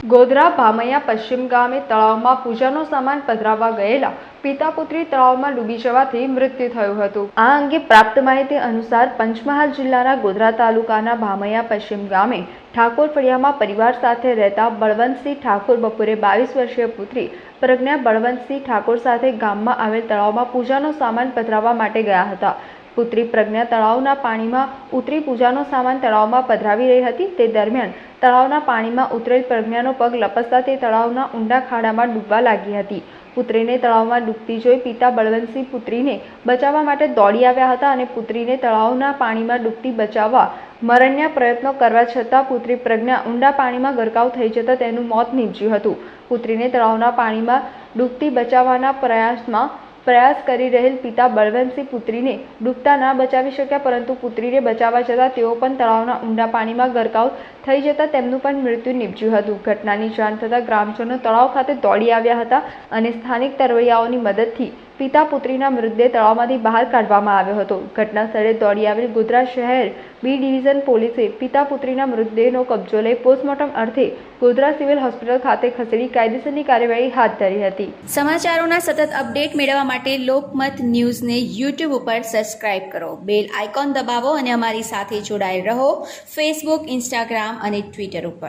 ગોધરા ભામૈયા પશ્ચિમ ગામે તળાવમાં પૂજાનો સામાન પધરાવવા ગયેલા પિતા પુત્રી તળાવમાં ડૂબી જવાથી મૃત્યુ થયું હતું। આ અંગે પ્રાપ્ત માહિતી અનુસાર પંચમહાલ જિલ્લાના ગોધરા તાલુકાના ભામૈયા પશ્ચિમ ગામે ઠાકોર ફળિયામાં પરિવાર સાથે રહેતા બળવંતસિંહ ઠાકોર બપોરે 22 વર્ષીય પુત્રી પ્રજ્ઞા બળવંતસિંહ ઠાકોર સાથે ગામમાં આવેલ તળાવમાં પૂજાનો સામાન પધરાવવા માટે ગયા હતા। પુત્રી પ્રજ્ઞા તળાવના પાણીમાં ઉતરી પૂજાનો સામાન તળાવમાં પધરાવી રહી હતી। તે દરમિયાન તળાવના પાણીમાં ઉતરેલ પ્રજ્ઞાનો પગ લપસતા તે તળાવના ઊંડા ખાડામાં ડૂબવા લાગી હતી। પુત્રીને તળાવમાં ડૂબતી જોઈ પિતા બળવંતસિંહ પુત્રીને બચાવવા માટે દોડી આવ્યા હતા અને પુત્રીને તળાવના પાણીમાં ડૂબતી બચાવવા મરણના પ્રયત્નો કરવા છતાં પુત્રી પ્રજ્ઞા ઊંડા પાણીમાં ગરકાવ થઈ જતા તેનું મોત નીપજ્યું હતું। પુત્રીને તળાવના પાણીમાં ડૂબતી બચાવવાના પ્રયાસ કરી રહેલ પિતા બળવંતસિંહ પુત્રીને ડૂબતા ના બચાવી શક્યા, પરંતુ પુત્રીને બચાવવા જતાં તેઓ પણ તળાવના ઊંડા પાણીમાં ગરકાવ થઈ જતા તેમનું પણ મૃત્યુ નીપજ્યું હતું। ઘટનાની જાણ થતાં ગ્રામજનો તળાવ ખાતે દોડી આવ્યા હતા અને સ્થાનિક તરવૈયાઓની મદદથી પિતા પુત્રીના મૃતદેહ તળાવમાંથી બહાર કાઢવામાં આવ્યો હતો। ઘટના સ્થળે દોડી આવેલ ગોધરા શહેર બી ડિવિઝન પોલીસે પિતા પુત્રીના મૃતદેહનો કબજો લઈ પોસ્ટમોર્ટમ અર્થે ગોધરા સિવિલ હોસ્પિટલ ખાતે ખસેડી કાયદેસરની કાર્યવાહી હાથ ધરી હતી। સમાચારોના સતત અપડેટ મેળવવા માટે લોકમત ન્યૂઝને YouTube ઉપર સબસ્ક્રાઇબ કરો, બેલ આઇકોન દબાવો અને અમારી સાથે જોડાયેલ રહો ફેસબુક, ઇન્સ્ટાગ્રામ અને ટ્વિટર ઉપર।